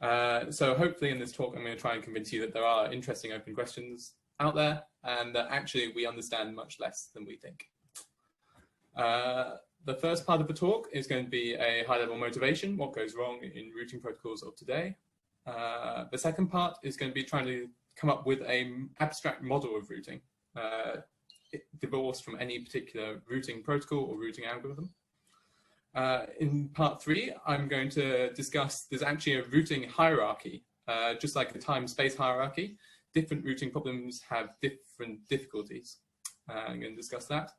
routing. So hopefully in this talk, I'm going to try and convince you that there are interesting open questions out there, and that actually we understand much less than we think. The first part of the talk is going to be a high-level motivation, what goes wrong in routing protocols of today. The second part is going to be trying to come up with an abstract model of routing, divorced from any particular routing protocol or routing algorithm. In part 3, I'm going to discuss there's actually a routing hierarchy, just like a time-space hierarchy. Different routing problems have different difficulties. I'm going to discuss that.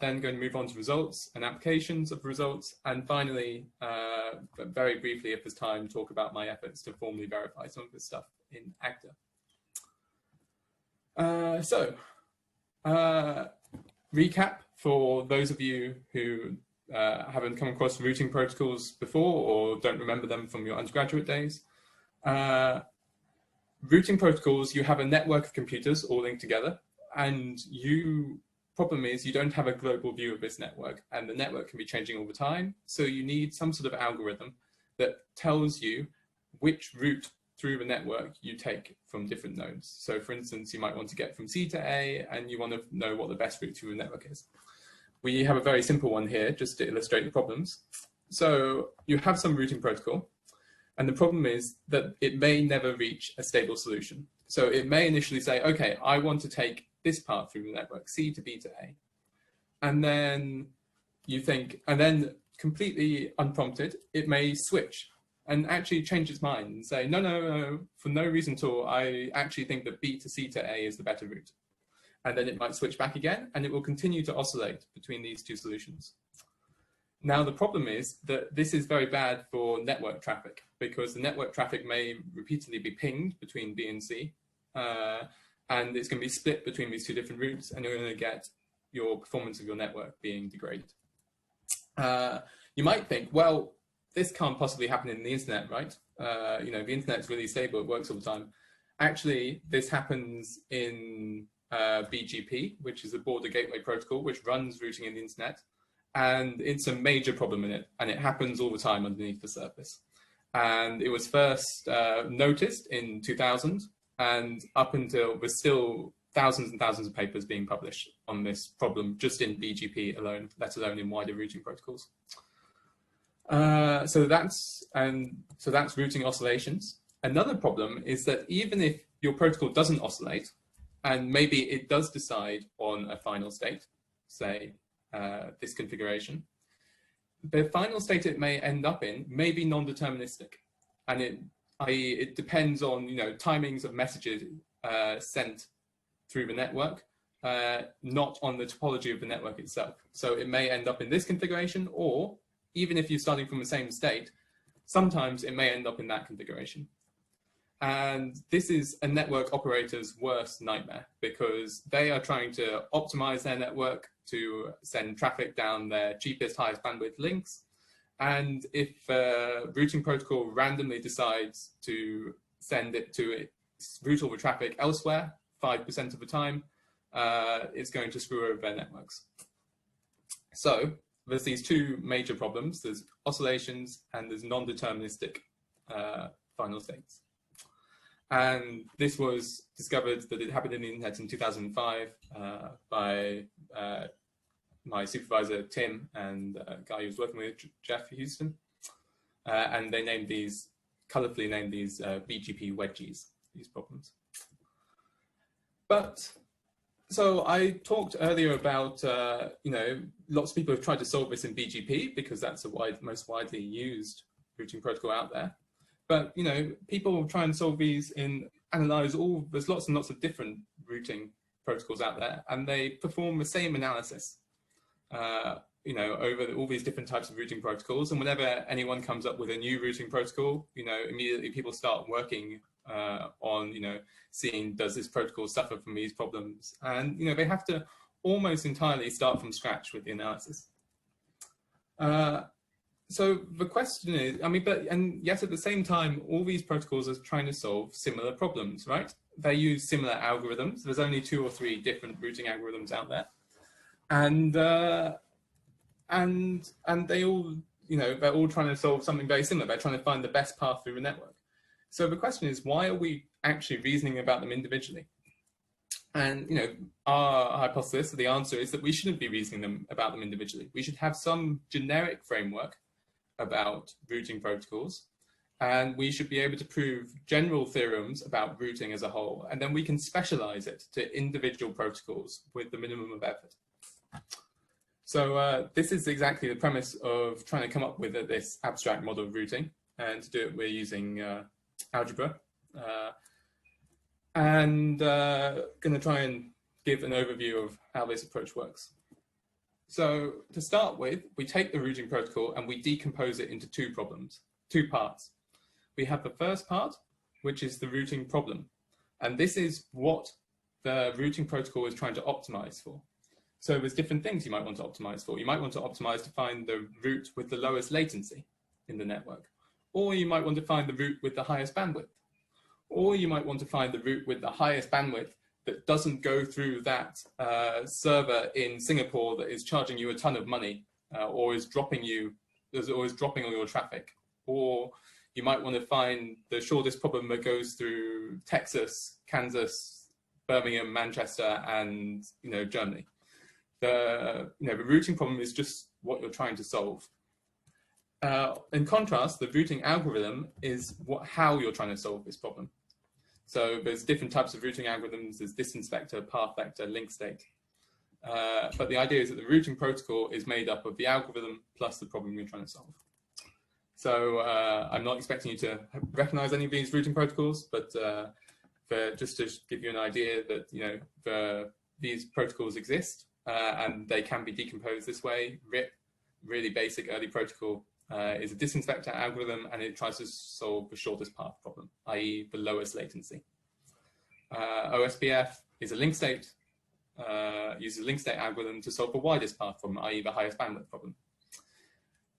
Then going to move on to results and applications of results. And finally, very briefly, if there's time, talk about my efforts to formally verify some of this stuff in Agda. Recap for those of you who haven't come across routing protocols before or don't remember them from your undergraduate days. Routing protocols, you have a network of computers all linked together, and problem is you don't have a global view of this network, and the network can be changing all the time. So you need some sort of algorithm that tells you which route through the network you take from different nodes. So for instance, you might want to get from C to A, and you want to know what the best route through the network is. We have a very simple one here just to illustrate the problems. So you have some routing protocol, and the problem is that it may never reach a stable solution. So it may initially say, okay, I want to take this path through the network, C to B to A. And then you think, and then completely unprompted, it may switch and actually change its mind and say, no, for no reason at all, I actually think that B to C to A is the better route. And then it might switch back again, and it will continue to oscillate between these two solutions. Now, the problem is that this is very bad for network traffic, because the network traffic may repeatedly be pinged between B and C, and it's going to be split between these two different routes, and you're going to get your performance of your network being degraded. You might think, well, this can't possibly happen in the internet, right? The internet's really stable, it works all the time. Actually, this happens in BGP, which is a border gateway protocol, which runs routing in the internet. And it's a major problem in it, and it happens all the time underneath the surface. And it was first noticed in 2000, and up until there's still thousands and thousands of papers being published on this problem just in BGP alone, let alone in wider routing protocols. So that's routing oscillations. Another problem is that even if your protocol doesn't oscillate, and maybe it does decide on a final state, say this configuration, the final state it may end up in may be non-deterministic, and it depends on timings of messages sent through the network, not on the topology of the network itself. So it may end up in this configuration, or even if you're starting from the same state, sometimes it may end up in that configuration. And this is a network operator's worst nightmare, because they are trying to optimize their network to send traffic down their cheapest, highest bandwidth links. And if a routing protocol randomly decides to send it to route all the traffic elsewhere 5% of the time, it's going to screw over their networks. So there's these two major problems. There's oscillations and there's non-deterministic final states. And this was discovered that it happened in the internet in 2005 by my supervisor, Tim, and a guy who was working with, Jeff Houston. And they named these, colorfully named these BGP wedgies, these problems. But, so I talked earlier about, lots of people have tried to solve this in BGP because that's the most widely used routing protocol out there. But, people try and solve these there's lots and lots of different routing protocols out there, and they perform the same analysis, over all these different types of routing protocols. And whenever anyone comes up with a new routing protocol, immediately people start working on, seeing, does this protocol suffer from these problems? And, they have to almost entirely start from scratch with the analysis. So the question is, and yet at the same time, all these protocols are trying to solve similar problems, right? They use similar algorithms. There's only 2 or 3 different routing algorithms out there. And they all they're all trying to solve something very similar. They're trying to find the best path through a network. So the question is, why are we actually reasoning about them individually? And, our hypothesis, the answer is that we shouldn't be reasoning about them individually. We should have some generic framework about routing protocols, and we should be able to prove general theorems about routing as a whole, and then we can specialize it to individual protocols with the minimum of effort. So this is exactly the premise of trying to come up with this abstract model of routing, and to do it we're using algebra. And going to try and give an overview of how this approach works. So to start with, we take the routing protocol and we decompose it into two parts. We have the first part, which is the routing problem. And this is what the routing protocol is trying to optimize for. So there's different things you might want to optimize for. You might want to optimize to find the route with the lowest latency in the network. Or you might want to find the route with the highest bandwidth. Or you might want to find the route with the highest bandwidth that doesn't go through that server in Singapore that is charging you a ton of money, or is dropping all your traffic. Or you might want to find the shortest problem that goes through Texas, Kansas, Birmingham, Manchester, and Germany. The routing problem is just what you're trying to solve. In contrast, the routing algorithm is how you're trying to solve this problem. So there's different types of routing algorithms. There's distance vector, path vector, link state. But the idea is that the routing protocol is made up of the algorithm plus the problem you're trying to solve. So I'm not expecting you to recognize any of these routing protocols, but just to give you an idea that these protocols exist and they can be decomposed this way. RIP, really basic early protocol, is a distance vector algorithm, and it tries to solve the shortest path problem, i.e. the lowest latency. OSPF is a link state, uses a link state algorithm to solve the widest path problem, i.e. the highest bandwidth problem.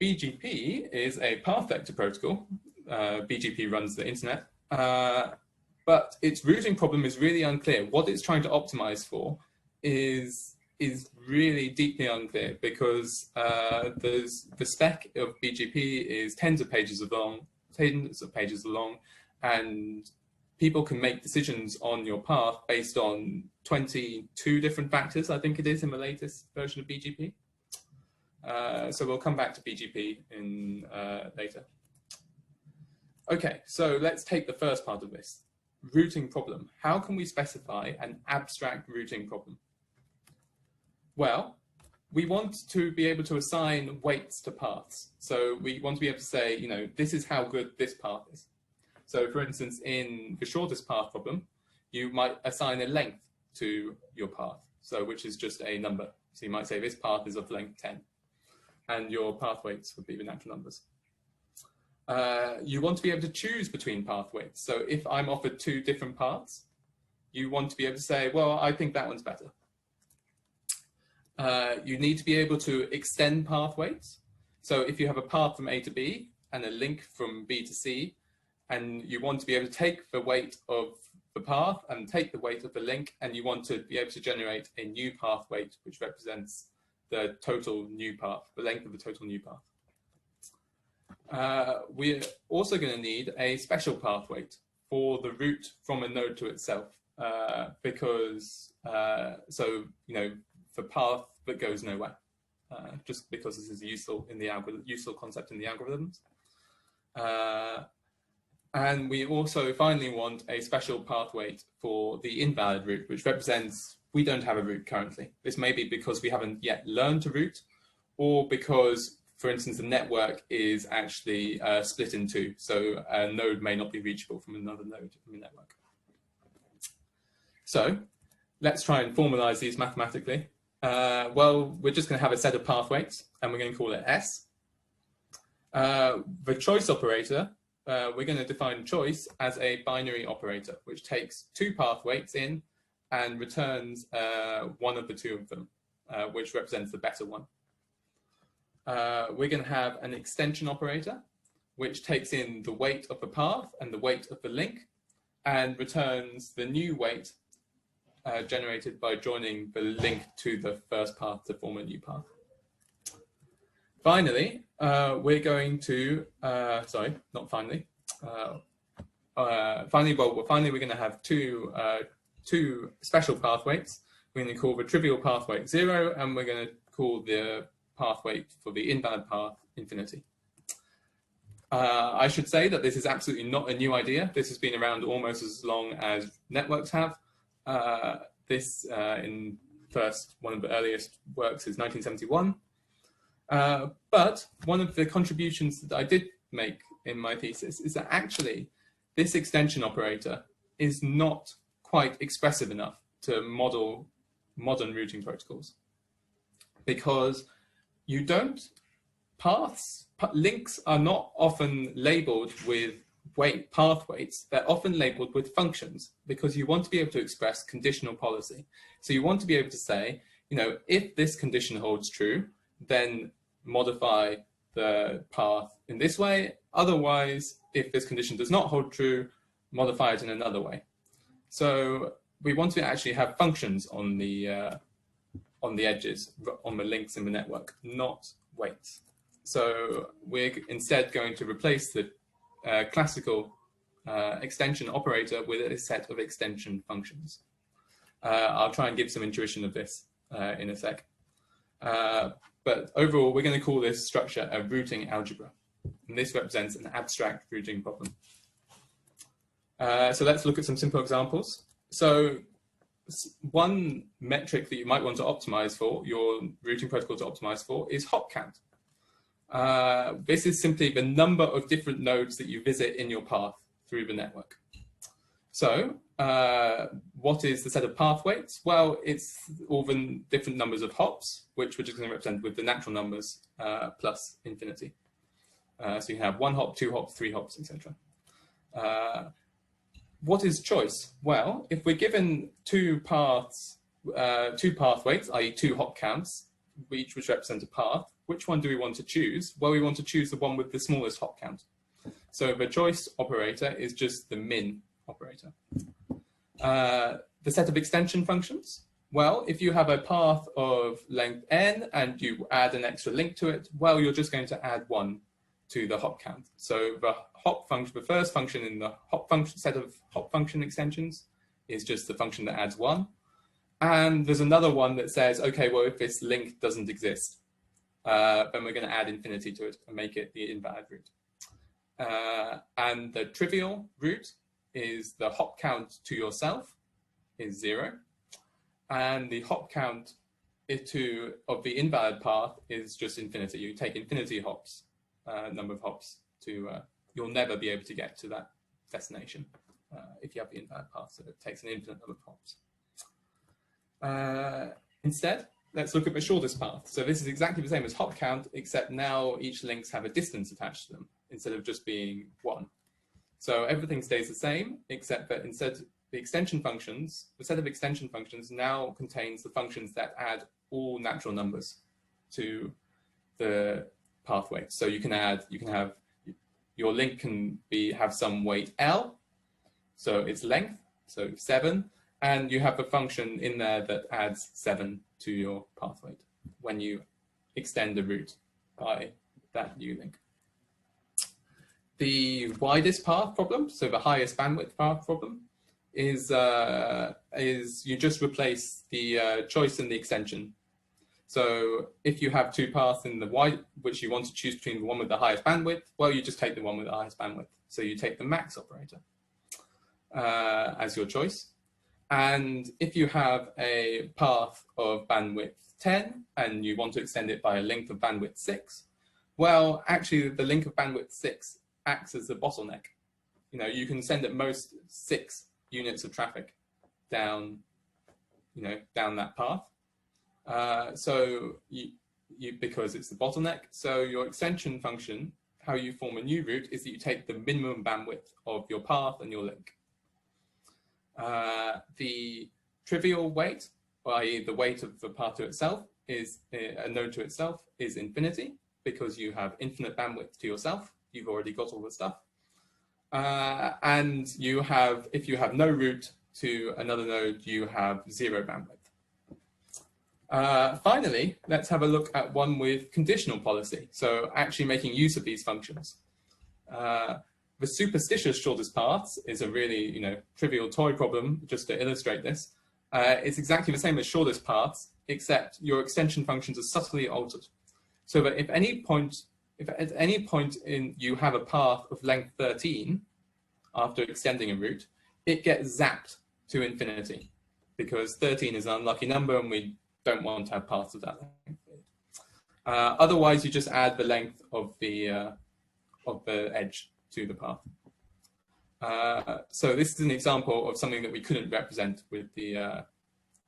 BGP is a path vector protocol. BGP runs the internet, but its routing problem is really unclear. What it's trying to optimize for is really deeply unclear, because the spec of BGP is tens of pages long, and people can make decisions on your path based on 22 different factors, I think it is, in the latest version of BGP. So we'll come back to BGP in later. Okay, so let's take the first part of this, routing problem. How can we specify an abstract routing problem? Well, we want to be able to assign weights to paths. So we want to be able to say, this is how good this path is. So for instance, in the shortest path problem, you might assign a length to your path, so which is just a number. So you might say this path is of length 10, and your path weights would be the natural numbers. You want to be able to choose between path weights. So if I'm offered two different paths, you want to be able to say, well, I think that one's better. You need to be able to extend path weights. So if you have a path from A to B and a link from B to C, and you want to be able to take the weight of the path and take the weight of the link, and you want to be able to generate a new path weight, which represents the total new path, the length of the total new path. We're also going to need a special path weight for the route from a node to itself, because the path that goes nowhere, just because this is useful in the useful concept in the algorithms. And we also finally want a special path weight for the invalid route, which represents we don't have a route currently. This may be because we haven't yet learned to route, or because, for instance, the network is actually split in two, so a node may not be reachable from another node in the network. So let's try and formalize these mathematically. Well, we're just going to have a set of path weights, and we're going to call it S. The choice operator, we're going to define choice as a binary operator, which takes two path weights in and returns one of the two of them, which represents the better one. We're going to have an extension operator, which takes in the weight of the path and the weight of the link, and returns the new weight generated by joining the link to the first path to form a new path. Finally, we're going to, sorry, not finally. Finally, we're going to have two special path weights. We're going to call the trivial path weight 0, and we're going to call the path weight for the invalid path infinity. I should say that this is absolutely not a new idea. This has been around almost as long as networks have. In one of the earliest works is 1971. But one of the contributions that I did make in my thesis is that actually this extension operator is not quite expressive enough to model modern routing protocols, because you don't links are not often labeled with path weights. They're often labeled with functions, because you want to be able to express conditional policy. So you want to be able to say, if this condition holds true, then modify the path in this way. Otherwise, if this condition does not hold true, modify it in another way. So we want to actually have functions on the edges, on the links in the network, not weights. So we're instead going to replace the classical extension operator with a set of extension functions. I'll try and give some intuition of this in a sec. But overall, we're going to call this structure a routing algebra. And this represents an abstract routing problem. So let's look at some simple examples. So one metric that you might want to optimize for, your routing protocol to optimize for, is hop count. This is simply the number of different nodes that you visit in your path through the network. So what is the set of path weights? Well, it's all the different numbers of hops, which we're just going to represent with the natural numbers plus infinity. So you have 1 hop, 2 hops, 3 hops, etc. What is choice? Well, if we're given two path weights, i.e. 2 hop counts, which represent a path, which one do we want to choose? Well, we want to choose the one with the smallest hop count. So the choice operator is just the min operator. The set of extension functions. Well, if you have a path of length n and you add an extra link to it, well, you're just going to add 1 to the hop count. So the hop function, the first function in the hop function set of hop function extensions is just the function that adds 1. And there's another one that says, okay, well, if this link doesn't exist, then we're going to add infinity to it and make it the invalid route. And the trivial route is the hop count to yourself is 0. And the hop count of the invalid path is just infinity. You take infinity hops, number of hops, you'll never be able to get to that destination if you have the invalid path. So it takes an infinite number of hops. Instead, let's look at the shortest path. So this is exactly the same as hop count, except now each links have a distance attached to them instead of just being 1. So everything stays the same, except that instead the extension functions, the set of extension functions now contains the functions that add all natural numbers to the path weight. So you can have your link can have some weight L, so its length, so 7, and you have a function in there that adds 7 to your path weight when you extend the route by that new link. The widest path problem, so the highest bandwidth path problem, is you just replace the choice and the extension. So if you have 2 paths in the wide, which you want to choose between the one with the highest bandwidth, well, you just take the one with the highest bandwidth. So you take the max operator as your choice. And if you have a path of bandwidth 10 and you want to extend it by a length of bandwidth 6, well, actually the link of bandwidth 6 acts as the bottleneck. You can send at most 6 units of traffic down, down that path. So because it's the bottleneck, so your extension function, how you form a new route is that you take the minimum bandwidth of your path and your link. The trivial weight, i.e. the weight of the path to itself, is a node to itself, is infinity, because you have infinite bandwidth to yourself. You've already got all the stuff. And if you have no route to another node, you have 0 bandwidth. Finally, let's have a look at one with conditional policy. So actually making use of these functions. The superstitious shortest paths is a really, trivial toy problem, just to illustrate this. It's exactly the same as shortest paths, except your extension functions are subtly altered. So that if at any point in you have a path of length 13 after extending a route, it gets zapped to infinity, because 13 is an unlucky number and we don't want to have paths of that length. Otherwise, you just add the length of the edge to the path. So this is an example of something that we couldn't represent with the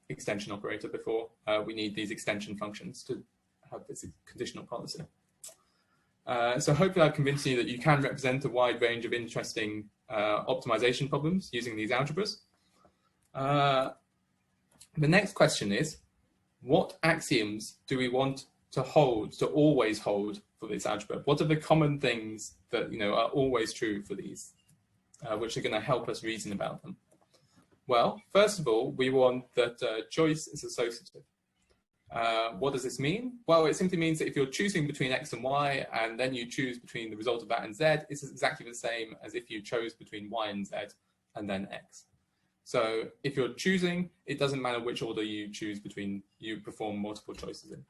extension operator before. We need these extension functions to have this conditional policy. So hopefully I've convinced you that you can represent a wide range of interesting optimization problems using these algebras. The next question is, what axioms do we want to hold, to always hold for this algebra? What are the common things that are always true for these, which are going to help us reason about them? Well, first of all, we want that choice is associative. What does this mean? Well, it simply means that if you're choosing between x and y, and then you choose between the result of that and z, it's exactly the same as if you chose between y and z and then x. So if you're choosing, it doesn't matter which order you choose between, you perform multiple choices in.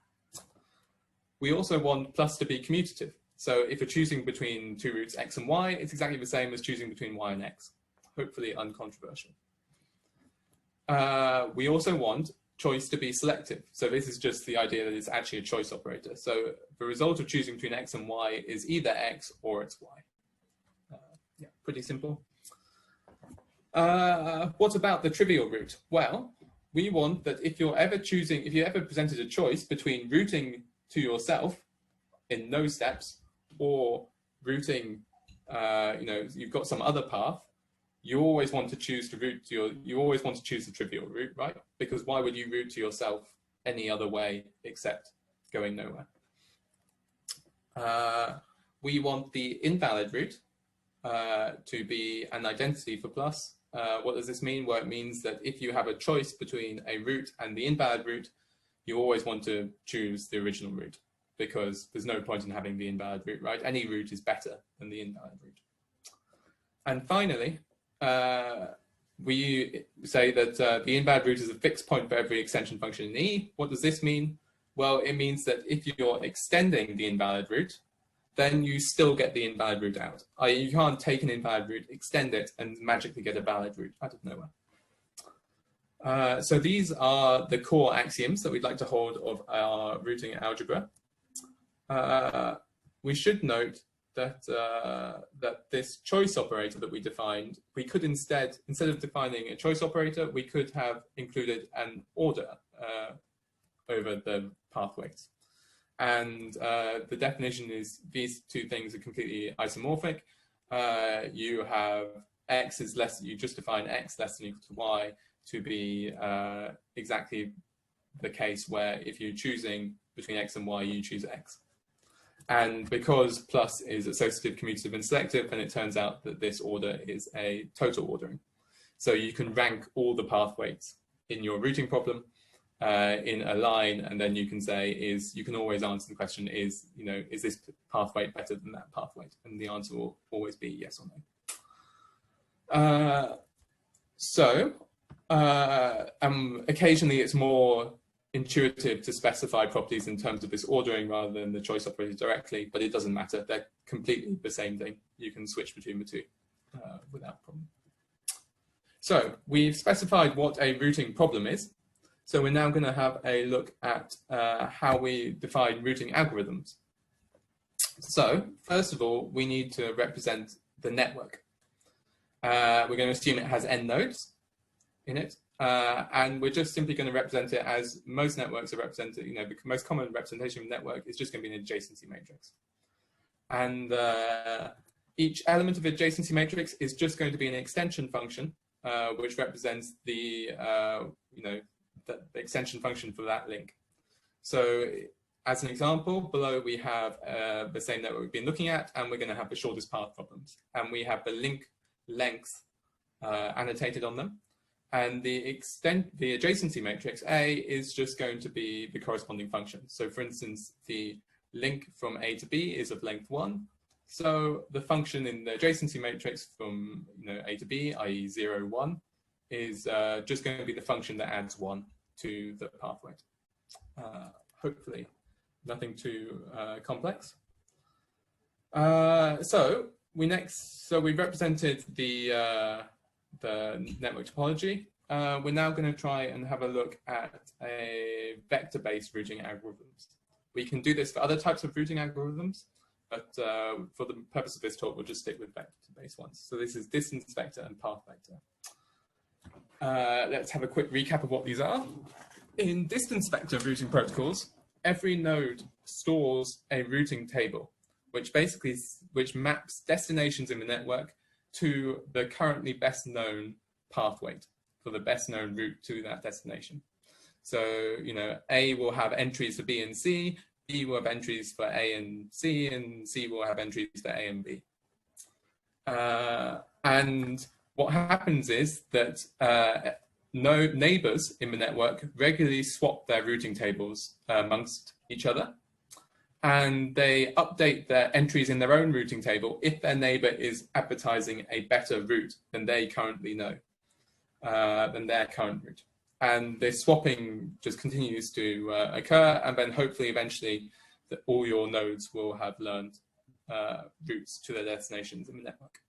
We also want plus to be commutative. So if you're choosing between two routes x and y, it's exactly the same as choosing between y and x. Hopefully uncontroversial. We also want choice to be selective. So this is just the idea that it's actually a choice operator. So the result of choosing between x and y is either x or it's y. Yeah, pretty simple. What about the trivial route? Well, we want that if you ever presented a choice between routing to yourself in no steps or routing, you've got some other path, you always want to choose the trivial route, right? Because why would you route to yourself any other way except going nowhere? We want the invalid route to be an identity for plus. What does this mean? Well, it means that if you have a choice between a route and the invalid route, you always want to choose the original route, because there's no point in having the invalid route, right? Any route is better than the invalid route. And finally, we say that the invalid route is a fixed point for every extension function in E. What does this mean? Well, it means that if you're extending the invalid route, then you still get the invalid route out. You can't take an invalid route, extend it, and magically get a valid route out of nowhere. So these are the core axioms that we'd like to hold of our routing algebra. We should note that this choice operator that we defined, we could instead of defining a choice operator, we could have included an order over the pathways. And the definition is these two things are completely isomorphic. You have x is less, you just define x less than or equal to y to be exactly the case where if you're choosing between x and y, you choose x. And because plus is associative, commutative, and selective, then it turns out that this order is a total ordering. So you can rank all the path weights in your routing problem in a line, and then you can say you can always answer the question is this path weight better than that path weight? And the answer will always be yes or no. Occasionally it's more intuitive to specify properties in terms of this ordering rather than the choice operator directly, but it doesn't matter. They're completely the same thing. You can switch between the two without problem. So we've specified what a routing problem is. So we're now going to have a look at how we define routing algorithms. So first of all, we need to represent the network. We're going to assume it has n nodes in it. And we're just simply going to represent it as most networks are represented. The most common representation of a network is just going to be an adjacency matrix. And each element of the adjacency matrix is just going to be an extension function, which represents the extension function for that link. So as an example, below we have the same network we've been looking at, and we're going to have the shortest path problems. And we have the link length annotated on them. And the adjacency matrix A is just going to be the corresponding function. So for instance, the link from A to B is of length 1. So the function in the adjacency matrix from A to B, i.e. 0, 1, is just going to be the function that adds 1 to the path weight. Hopefully nothing too complex. So we represented the network topology. We're now going to try and have a look at a vector-based routing algorithms. We can do this for other types of routing algorithms, but for the purpose of this talk, we'll just stick with vector-based ones. So this is distance vector and path vector. Let's have a quick recap of what these are. In distance vector routing protocols, every node stores a routing table, which maps destinations in the network to the currently best known path weight for the best known route to that destination. So, A will have entries for B and C, B will have entries for A and C, and C will have entries for A and B. And what happens is that neighbors in the network regularly swap their routing tables amongst each other, and they update their entries in their own routing table if their neighbor is advertising a better route than they currently know, than their current route. And this swapping just continues to occur, and then hopefully eventually all your nodes will have learned routes to their destinations in the network.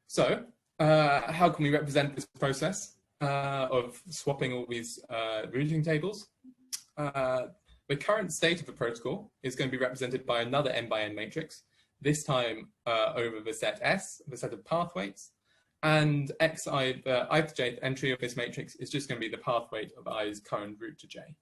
So how can we represent this process of swapping all these routing tables? The current state of the protocol is going to be represented by another n by n matrix, this time over the set S, the set of path weights, and xi, the ith jth entry of this matrix is just going to be the path weight of i's current route to j.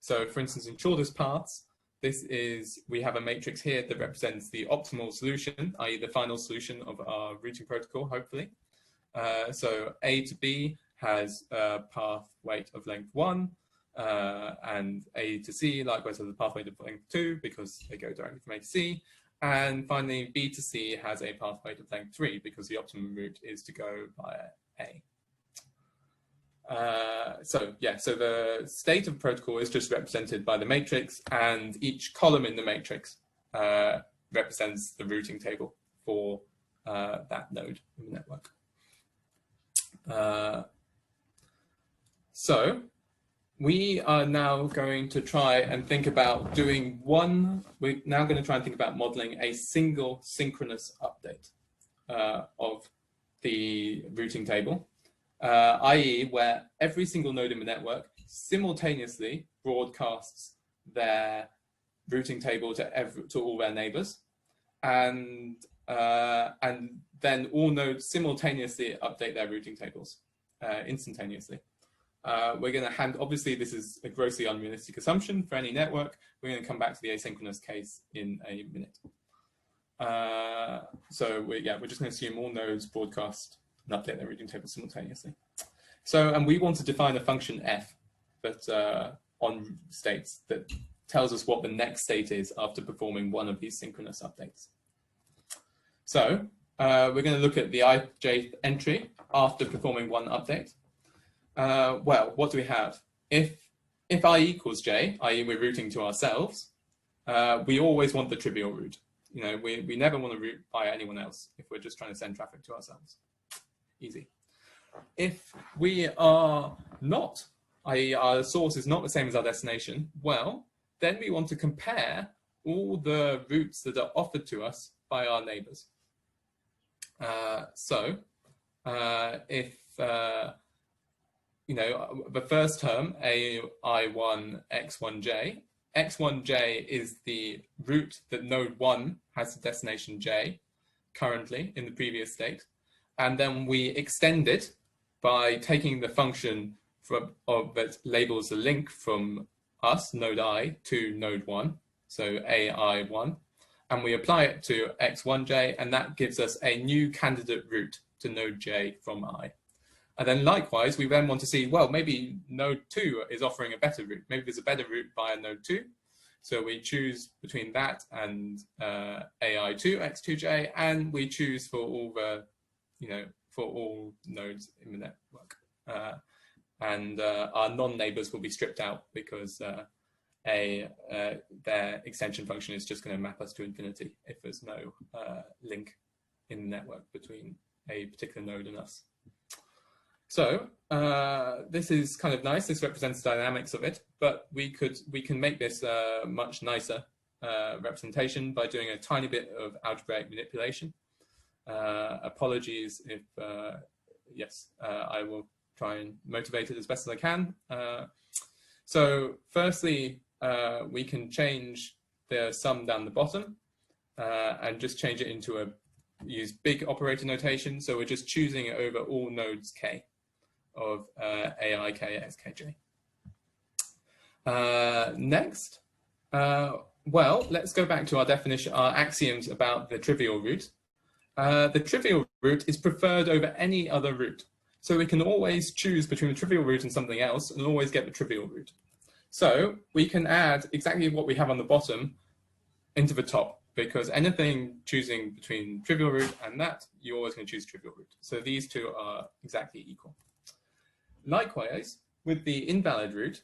So for instance, in shortest paths, we have a matrix here that represents the optimal solution, i.e. the final solution of our routing protocol, hopefully. So A to B has a path weight of length 1, and A to C likewise has a path weight of length 2 because they go directly from A to C. And finally, B to C has a path weight of length 3 because the optimum route is to go via A. So the state of the protocol is just represented by the matrix, and each column in the matrix represents the routing table for that node in the network. So we are now going to try and think about we're now going to try and think about modeling a single synchronous update of the routing table, i.e. where every single node in the network simultaneously broadcasts their routing table to all their neighbors, and then all nodes simultaneously update their routing tables instantaneously. We're going to obviously this is a grossly unrealistic assumption for any network. We're going to come back to the asynchronous case in a minute. So we're just going to assume all nodes broadcast and update their routing table simultaneously. So, and we want to define a function f that on states that tells us what the next state is after performing one of these synchronous updates. So we're going to look at the ijth entry after performing one update. Well, what do we have? If I equals j, i.e. we're routing to ourselves, we always want the trivial route. We never want to route via anyone else if we're just trying to send traffic to ourselves. Easy. If we are not, i.e. our source is not the same as our destination, well, then we want to compare all the routes that are offered to us by our neighbors. If the first term, ai1 x1j, x1j is the route that node 1 has to destination j currently in the previous state, and then we extend it by taking the function that labels the link from us, node I, to node 1, so ai1, and we apply it to x1j, and that gives us a new candidate route to node j from I. And then likewise, we then want to see, well, maybe node 2 is offering a better route. Maybe there's a better route via node 2. So we choose between that and AI2, x2j, and we choose for all the, for all nodes in the network. And our non-neighbors will be stripped out because their extension function is just going to map us to infinity if there's no link in the network between a particular node and us. So this is kind of nice. This represents the dynamics of it, but we can make this a much nicer representation by doing a tiny bit of algebraic manipulation. Apologies if, yes, I will try and motivate it as best as I can. So firstly, we can change the sum down the bottom and just change it into use big operator notation. So we're just choosing over all nodes k of ai, k, x, k, j. Next, well, let's go back to our definition, our axioms about the trivial root. The trivial root is preferred over any other root. So we can always choose between the trivial root and something else and always get the trivial root. So we can add exactly what we have on the bottom into the top, because anything choosing between trivial root and that, you're always going to choose trivial root. So these two are exactly equal. Likewise, with the invalid root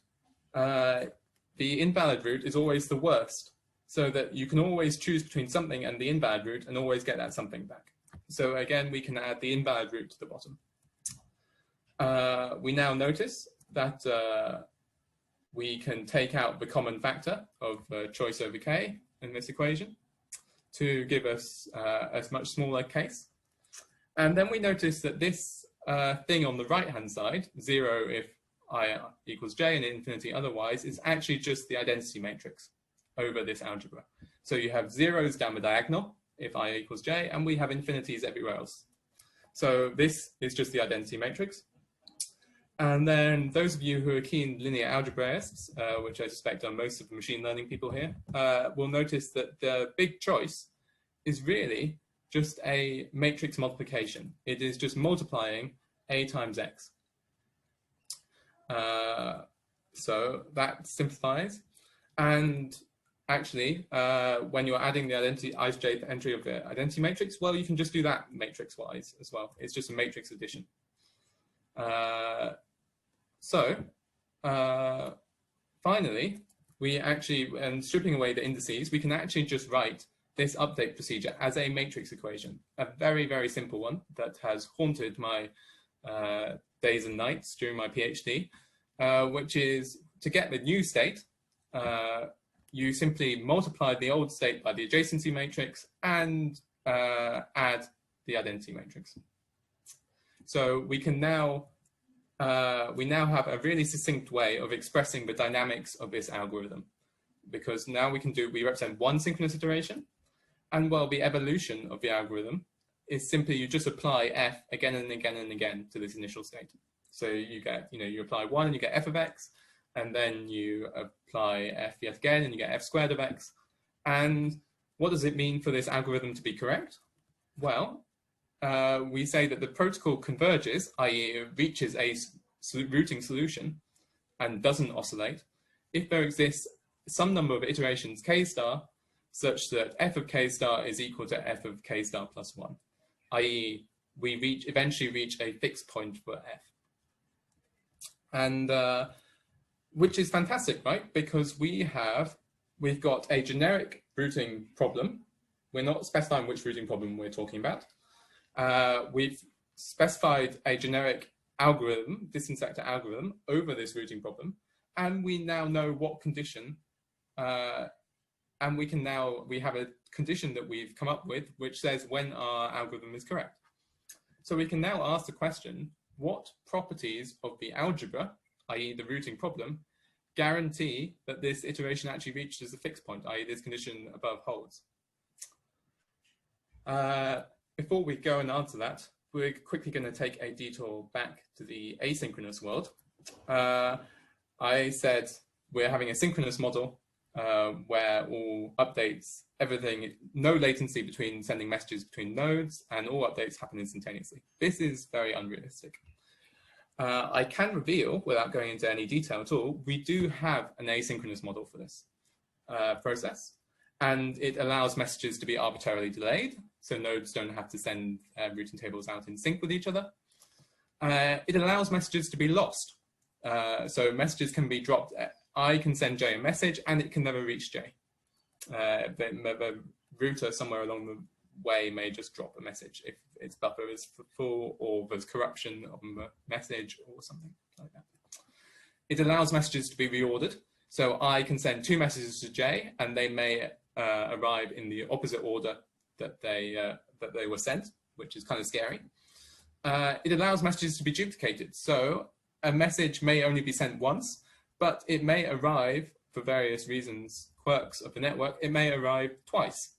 is always the worst, so that you can always choose between something and the invalid root and always get that something back. So again, we can add the invalid root to the bottom. We now notice that we can take out the common factor of choice over k in this equation to give us a much smaller case. And then we notice that this thing on the right-hand side, 0 if I equals j and infinity otherwise, is actually just the identity matrix over this algebra. So you have zeros down the diagonal if I equals j, and we have infinities everywhere else. So this is just the identity matrix. And then those of you who are keen linear algebraists, which I suspect are most of the machine learning people here, will notice that the big choice is really just a matrix multiplication. It is just multiplying a times x. So that simplifies. And actually, when you're adding the identity ijth entry of the identity matrix, well, you can just do that matrix-wise as well. It's just a matrix addition. Finally, we actually, and stripping away the indices, we can actually just write this update procedure as a matrix equation, a very, very simple one that has haunted my days and nights during my PhD, which is to get the new state, you simply multiply the old state by the adjacency matrix and add the identity matrix. So we can now have a really succinct way of expressing the dynamics of this algorithm, because now we represent one synchronous iteration, and well, the evolution of the algorithm is simply you just apply f again and again and again to this initial state. So you get, you apply 1 and you get f of x, and then you apply f yet again and you get f squared of x. And what does it mean for this algorithm to be correct? Well, we say that the protocol converges, i.e. it reaches a rooting solution and doesn't oscillate, if there exists some number of iterations k star such that f of k star is equal to f of k star plus 1, i.e. we eventually reach a fixed point for f. And which is fantastic, right? Because we've got a generic rooting problem. We're not specifying which rooting problem we're talking about. We've specified a generic algorithm, distance vector algorithm, over this rooting problem, and we now know what condition, and we have a condition that we've come up with which says when our algorithm is correct. So we can now ask the question, what properties of the algebra, i.e. the rooting problem, guarantee that this iteration actually reaches a fixed point, i.e. this condition above holds? Before we go and answer that, we're quickly going to take a detour back to the asynchronous world. I said we're having a synchronous model where all updates, everything, no latency between sending messages between nodes, and all updates happen instantaneously. This is very unrealistic. I can reveal, without going into any detail at all, we do have an asynchronous model for this process. And it allows messages to be arbitrarily delayed, so nodes don't have to send routing tables out in sync with each other. It allows messages to be lost. So messages can be dropped. I can send J a message and it can never reach J. The router somewhere along the way may just drop a message if its buffer is full or there's corruption on the message or something like that. It allows messages to be reordered. So I can send 2 messages to J and they may arrive in the opposite order that they were sent, which is kind of scary. It allows messages to be duplicated. So a message may only be sent once, but it may arrive for various reasons, quirks of the network, it may arrive twice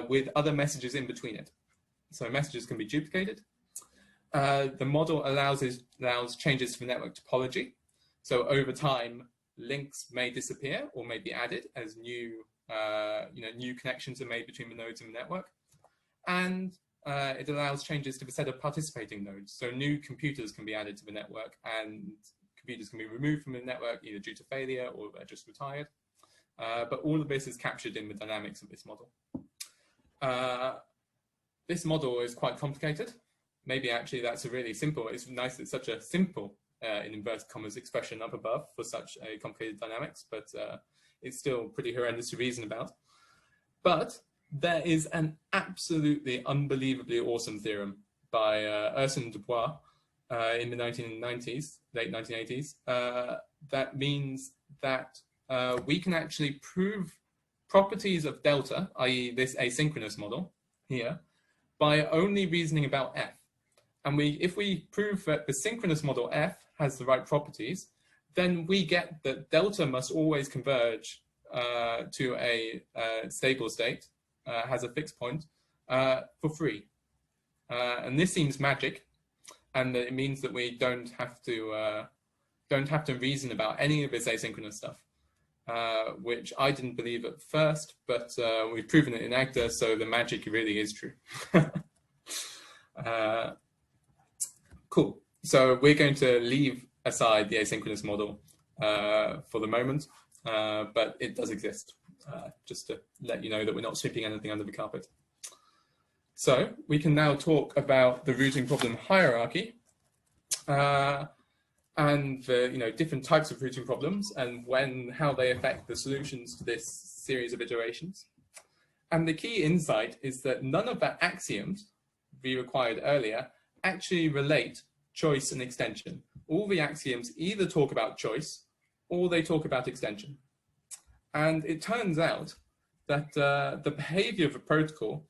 with other messages in between it. So messages can be duplicated. The model allows changes to the network topology. So over time, links may disappear or may be added as new connections are made between the nodes in the network. And it allows changes to the set of participating nodes. So new computers can be added to the network and computers can be removed from the network either due to failure or they're just retired. But all of this is captured in the dynamics of this model. This model is quite complicated. Maybe actually that's a really simple, it's nice it's such a simple, in inverted commas, expression up above for such a complicated dynamics, but it's still pretty horrendous to reason about. But there is an absolutely unbelievably awesome theorem by Ursin Dubois in the 1990s, late 1980s, that means that we can actually prove properties of delta, i.e. this asynchronous model here, by only reasoning about f. And if we prove that the synchronous model f has the right properties, then we get that delta must always converge to a stable state, has a fixed point, for free. And this seems magic, and it means that we don't have to reason about any of this asynchronous stuff, which I didn't believe at first, but we've proven it in Agda, so the magic really is true. Cool. So we're going to leave aside the asynchronous model for the moment, but it does exist, just to let you know that we're not sweeping anything under the carpet. So we can now talk about the routing problem hierarchy and the different types of routing problems and how they affect the solutions to this series of iterations. And the key insight is that none of the axioms we required earlier actually relate choice and extension. All the axioms either talk about choice or they talk about extension. And it turns out that the behavior of a protocol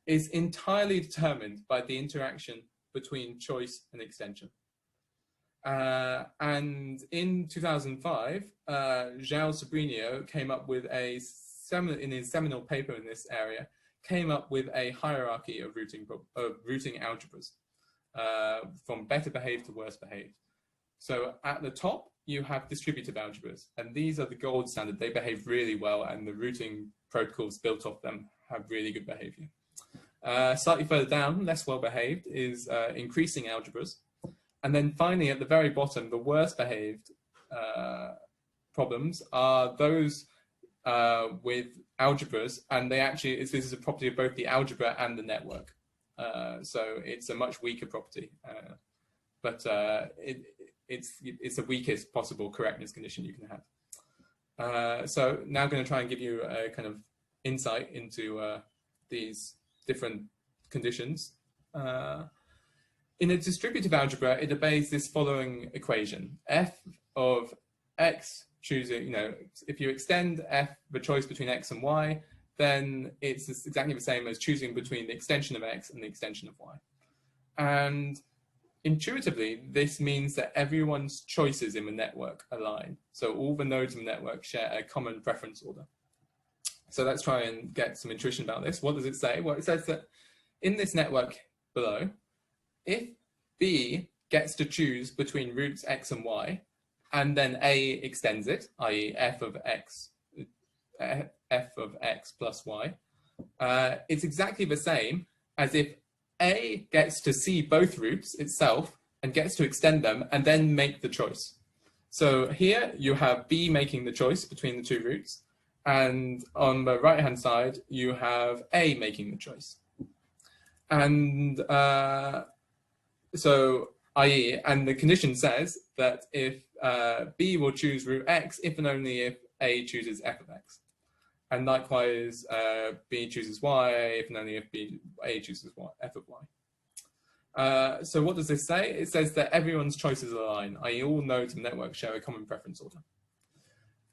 is entirely determined by the interaction between choice and extension. And in 2005, João Sobrinho came up with in his seminal paper in this area, came up with a hierarchy of routing algebras, from better behaved to worse behaved. So at the top, you have distributive algebras, and these are the gold standard. They behave really well, and the routing protocols built off them have really good behavior. Slightly further down, less well behaved, is increasing algebras. And then finally, at the very bottom, the worst behaved problems are those with algebras, and this is a property of both the algebra and the network. So it's a much weaker property, but it's the weakest possible correctness condition you can have. So now I'm going to try and give you a kind of insight into these different conditions. In a distributive algebra, it obeys this following equation: f of x choosing, if you extend f, the choice between x and y, then it's exactly the same as choosing between the extension of x and the extension of y. And intuitively, this means that everyone's choices in the network align. So all the nodes in the network share a common preference order. So let's try and get some intuition about this. What does it say? Well, it says that in this network below, if B gets to choose between roots x and y, and then A extends it, i.e. f of x plus y, it's exactly the same as if A gets to see both roots itself and gets to extend them and then make the choice. So here you have B making the choice between the two roots, And on the right-hand side, you have A making the choice. And so, i.e., and the condition says that if B will choose root X if and only if A chooses f of X. And likewise, B chooses Y if and only if A chooses f of Y. So what does this say? It says that everyone's choices align, i.e. all nodes in the network share a common preference order.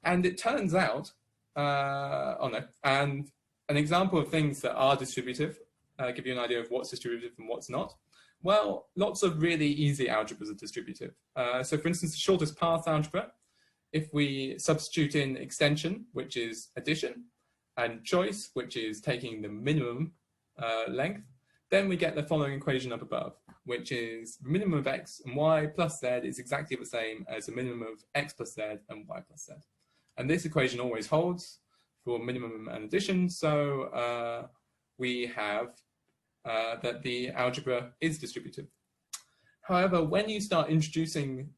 And it turns out, and an example of things that are distributive, give you an idea of what's distributive and what's not. Well, lots of really easy algebras are distributive. So for instance, the shortest path algebra, if we substitute in extension, which is addition, and choice, which is taking the minimum length, then we get the following equation up above, which is the minimum of x and y plus z is exactly the same as the minimum of x plus z and y plus z. And this equation always holds for minimum and addition, so we have that the algebra is distributive. However, when you start introducing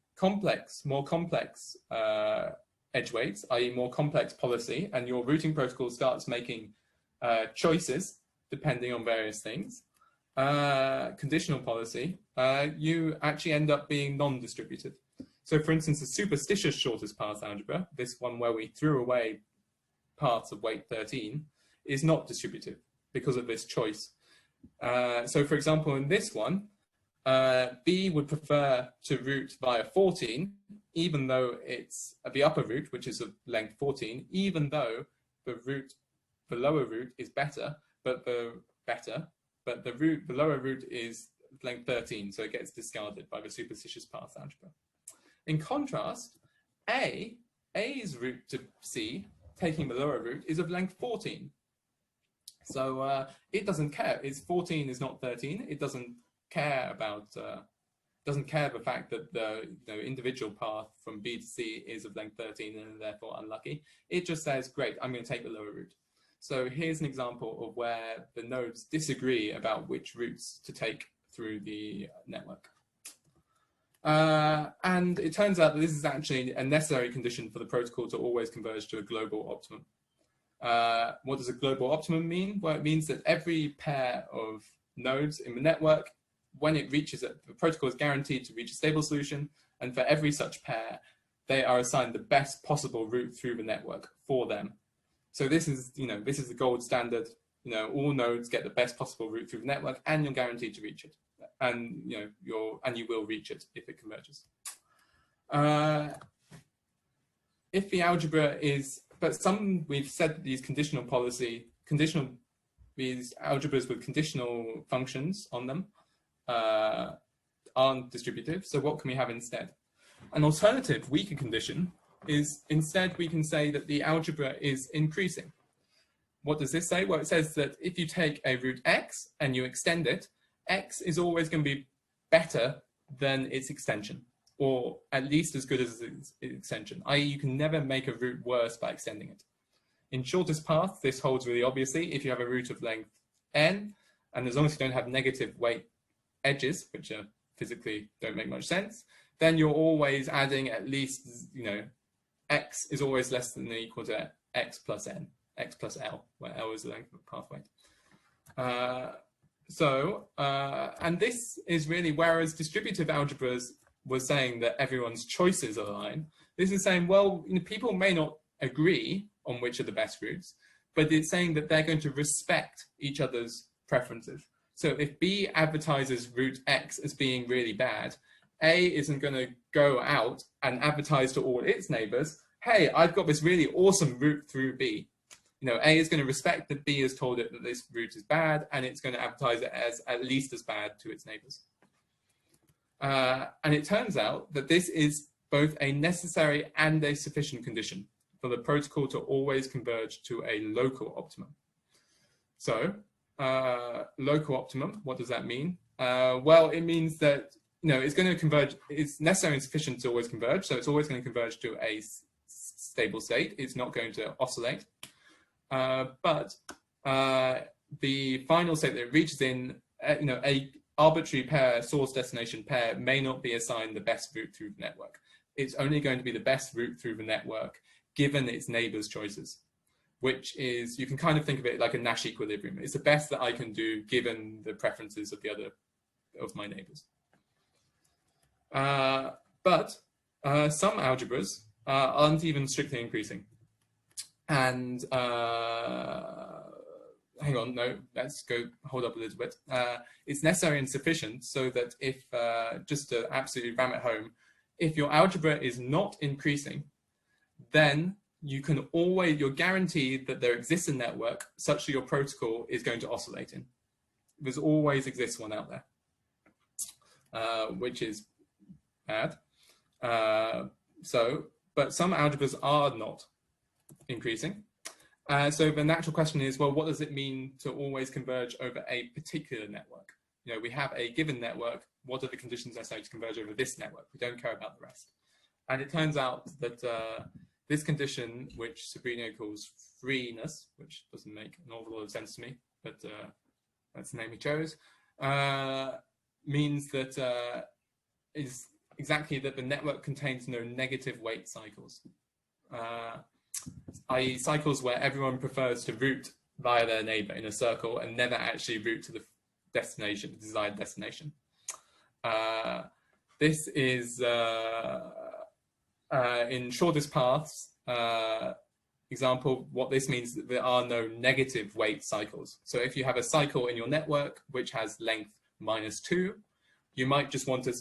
more complex edge weights, i.e. more complex policy, and your routing protocol starts making choices depending on various things, conditional policy, you actually end up being non-distributive. So for instance, the superstitious shortest path algebra, this one where we threw away paths of weight 13, is not distributive because of this choice. So for example, in this one, B would prefer to route via 14, even though it's the upper route, which is of length 14, even though the lower route is better, but the lower route is length 13, so it gets discarded by the superstitious path algebra. In contrast, A's route to C, taking the lower route, is of length 14. So it doesn't care. It's 14 is not 13. It doesn't care about the fact that the individual path from B to C is of length 13 and therefore unlucky. It just says, great, I'm going to take the lower route. So here's an example of where the nodes disagree about which routes to take through the network. And it turns out that this is actually a necessary condition for the protocol to always converge to a global optimum. What does a global optimum mean? Well, it means that every pair of nodes in the network, when it reaches it, the protocol is guaranteed to reach a stable solution, and for every such pair, they are assigned the best possible route through the network for them. So this is, this is the gold standard. All nodes get the best possible route through the network, and you're guaranteed to reach it. And you will reach it if it converges. If the algebra is, we've said that these these algebras with conditional functions on them aren't distributive. So what can we have instead? An alternative, weaker condition is instead we can say that the algebra is increasing. What does this say? Well, it says that if you take a root x and you extend it, x is always going to be better than its extension, or at least as good as its extension, i.e. you can never make a route worse by extending it. In shortest path, this holds really obviously if you have a route of length n, and as long as you don't have negative weight edges, which physically don't make much sense, then you're always adding at least, x is always less than or equal to x plus n, x plus l, where l is the length of the path weight. And this is really, whereas distributive algebras was saying that everyone's choices align, this is saying, well, people may not agree on which are the best routes, but it's saying that they're going to respect each other's preferences. So if B advertises route X as being really bad, A isn't going to go out and advertise to all its neighbors, hey, I've got this really awesome route through B. A is going to respect that B has told it that this route is bad, and it's going to advertise it as at least as bad to its neighbors. And it turns out that this is both a necessary and a sufficient condition for the protocol to always converge to a local optimum. So, local optimum, what does that mean? Well, it means that it's going to converge. It's necessary and sufficient to always converge, so it's always going to converge to a stable state. It's not going to oscillate. But the final state that it reaches in, a arbitrary pair, source-destination pair, may not be assigned the best route through the network. It's only going to be the best route through the network, given its neighbors' choices. which is, you can kind of think of it like a Nash equilibrium. It's the best that I can do given the preferences of my neighbors. But some algebras aren't even strictly increasing. And hang on, no, let's go hold up a little bit. It's necessary and sufficient so that if, just to absolutely ram it home, if your algebra is not increasing, then you're guaranteed that there exists a network such that your protocol is going to oscillate in. There's always exists one out there, which is bad. But some algebras are not increasing. So the natural question is, well, what does it mean to always converge over a particular network? You know, we have a given network. What are the conditions necessary to converge over this network? We don't care about the rest. And it turns out that this condition, which Sabrina calls freeness, which doesn't make an awful lot of sense to me, but that's the name he chose, means that is exactly that the network contains no negative weight cycles, i.e. cycles where everyone prefers to route via their neighbor in a circle and never actually route to the destination, the desired destination. This is in shortest paths example, what this means is that there are no negative weight cycles. So if you have a cycle in your network which has length -2, you might just want to,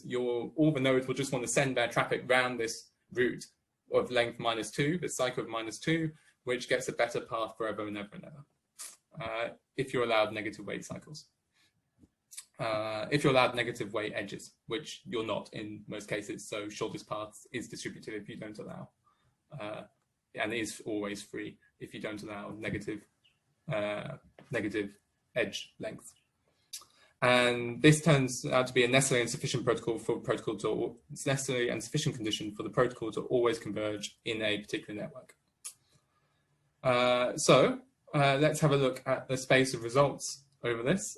all the nodes will just want to send their traffic round this route of length -2, this cycle of -2, which gets a better path forever and ever and ever, if you're allowed negative weight cycles. If you're allowed negative weight edges, which you're not in most cases, so shortest paths is distributive if you don't allow, and is always free if you don't allow negative edge length. And this turns out to be a necessary and sufficient protocol for protocol to, it's necessary and sufficient condition for the protocol to always converge in a particular network. Let's have a look at the space of results over this.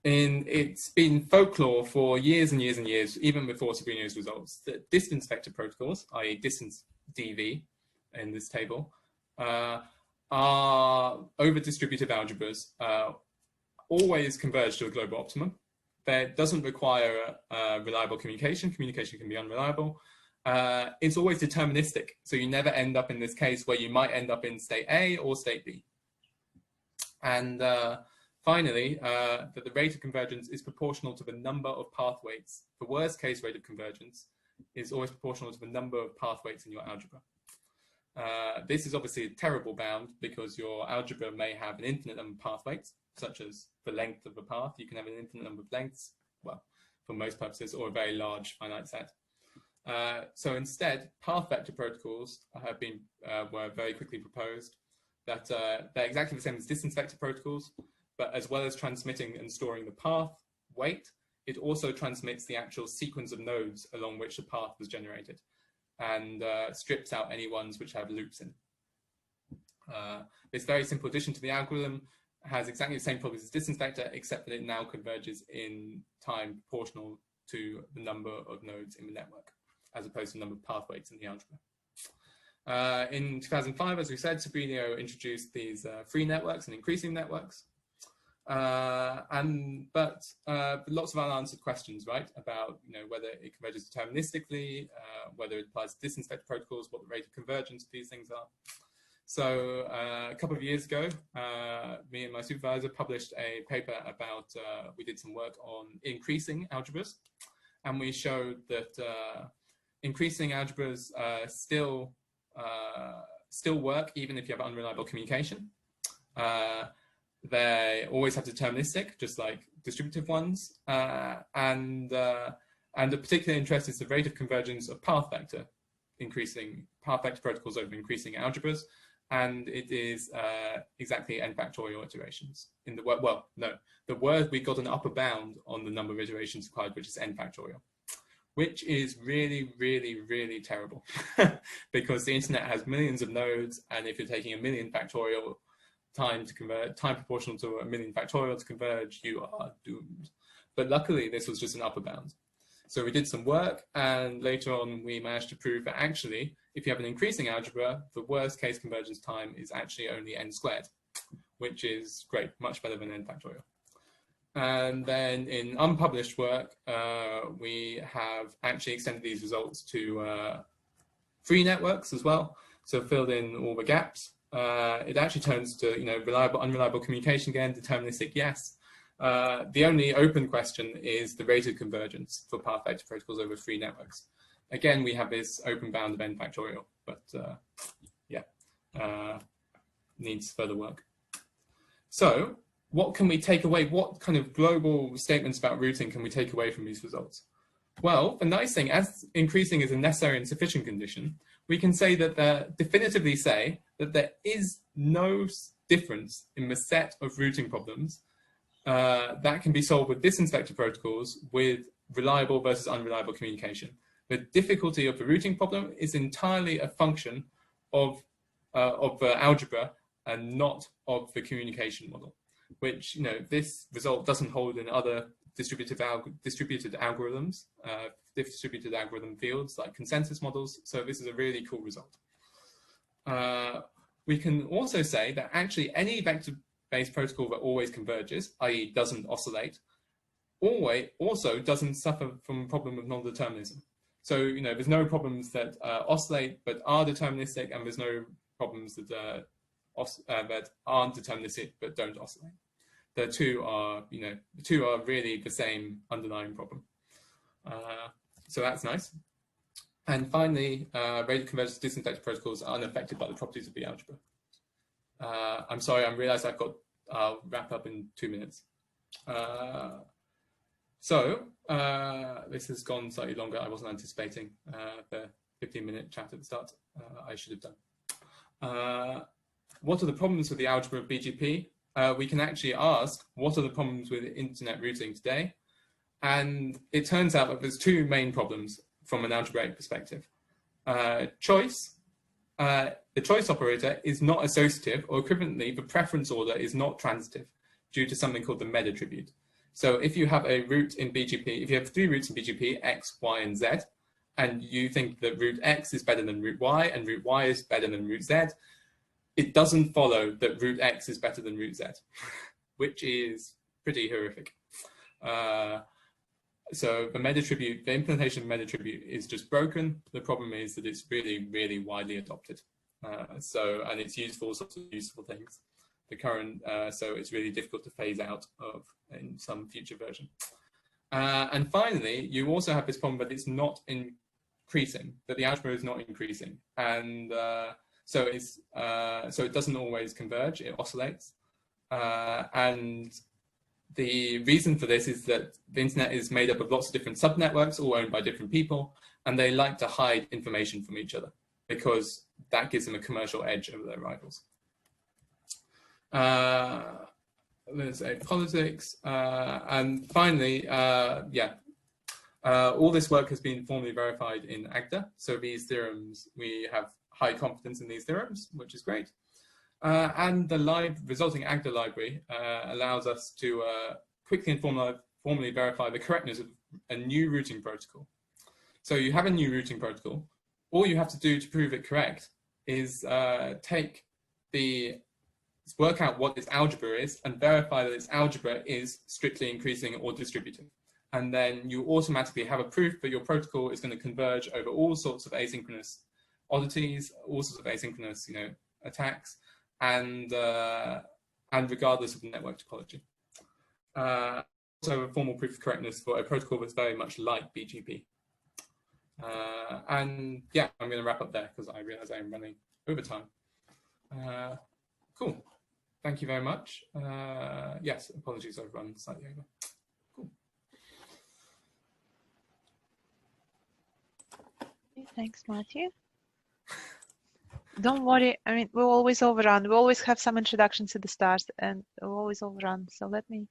It's been folklore for years and years and years, even before Sabrina's results, that distance vector protocols, i.e. distance dV in this table, are over distributive algebras, always converge to a global optimum. That doesn't require reliable communication. Communication can be unreliable. It's always deterministic. So you never end up in this case where you might end up in state A or state B. And finally, that the rate of convergence is proportional to the number of path weights. The worst case rate of convergence is always proportional to the number of path weights in your algebra. This is obviously a terrible bound because your algebra may have an infinite number of path weights, such as the length of a path. You can have an infinite number of lengths, well, for most purposes, or a very large finite set. So instead, path vector protocols have been were very quickly proposed that they're exactly the same as distance vector protocols, but as well as transmitting and storing the path weight, it also transmits the actual sequence of nodes along which the path was generated, and strips out any ones which have loops in. This very simple addition to the algorithm has exactly the same properties as distance vector, except that it now converges in time proportional to the number of nodes in the network, as opposed to the number of path weights in the algebra. In 2005, as we said, Sabrina introduced these free networks and increasing networks. But lots of unanswered questions, right, about whether it converges deterministically, whether it applies to distance vector protocols, what the rate of convergence of these things are. So a couple of years ago, me and my supervisor published a paper about, we did some work on increasing algebras, and we showed that increasing algebras still work even if you have unreliable communication. They always have deterministic, just like distributive ones, and the particular interest is the rate of convergence of path vector protocols over increasing algebras, and it is exactly n factorial iterations. In the the word we got an upper bound on the number of iterations required, which is n factorial, which is really, really, really terrible because the internet has millions of nodes, and if you're taking 1,000,000 factorial time to convert, time proportional to 1,000,000 factorial to converge, you are doomed. But luckily, this was just an upper bound. So we did some work, and later on, we managed to prove that actually, if you have an increasing algebra, the worst case convergence time is actually only n squared, which is great, much better than n factorial. And then in unpublished work, we have actually extended these results to free networks as well. So filled in all the gaps. It actually turns to, reliable, unreliable communication again, deterministic, yes. The only open question is the rate of convergence for path vector protocols over free networks. Again, we have this open bound of n factorial, but needs further work. So what can we take away? What kind of global statements about routing can we take away from these results? Well, the nice thing, as increasing is a necessary and sufficient condition, we can say that definitively say that there is no difference in the set of routing problems that can be solved with distance vector protocols with reliable versus unreliable communication. The difficulty of the routing problem is entirely a function of algebra and not of the communication model, which, this result doesn't hold in other distributed algorithms, distributed algorithm fields like consensus models. So this is a really cool result. We can also say that actually any vector-based protocol that always converges, i.e. doesn't oscillate, also doesn't suffer from a problem of non-determinism. So, there's no problems that oscillate but are deterministic, and there's no problems that aren't deterministic but don't oscillate. The two are really the same underlying problem. So that's nice. And finally, rate of convergence distance vector protocols are unaffected by the properties of the algebra. I'm sorry, I realize I'll wrap up in 2 minutes. This has gone slightly longer. I wasn't anticipating the 15-minute chat at the start. I should have done. What are the problems with the algebra of BGP? We can actually ask, what are the problems with internet routing today? And it turns out that there's two main problems from an algebraic perspective. Choice. The choice operator is not associative, or equivalently, the preference order is not transitive due to something called the med attribute. So if you have a root in BGP, if you have 3 roots in BGP, X, Y, and Z, and you think that root X is better than root Y, and root Y is better than root Z, it doesn't follow that root X is better than root Z, which is pretty horrific. So the med attribute, the implementation of med attribute is just broken. The problem is that it's really, really widely adopted. And it's used for all sorts of useful things. The current, so it's really difficult to phase out of in some future version. And finally, you also have this problem that it's not increasing, that the algebra is not increasing. And so it doesn't always converge, it oscillates. And the reason for this is that the internet is made up of lots of different subnetworks, all owned by different people, and they like to hide information from each other because that gives them a commercial edge over their rivals. Let's say politics, and finally, all this work has been formally verified in Agda. So these theorems, we have high confidence in these theorems, which is great. And the resulting Agda library allows us to quickly and formally verify the correctness of a new routing protocol. So you have a new routing protocol. All you have to do to prove it correct is work out what its algebra is and verify that its algebra is strictly increasing or distributive. And then you automatically have a proof that your protocol is going to converge over all sorts of asynchronous oddities, all sorts of asynchronous, attacks, and regardless of the network topology. Also a formal proof of correctness for a protocol that's very much like BGP. And yeah, I'm going to wrap up there because I realize I'm running over time. Cool. Thank you very much. Yes, apologies, I've run slightly over. Cool. Thanks, Matthew. Don't worry. I mean, we'll always overrun. We always have some introductions at the start, and we'll always overrun. So let me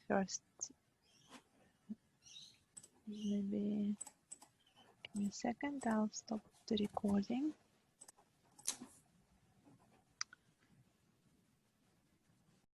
first maybe give me a second. I'll stop the recording.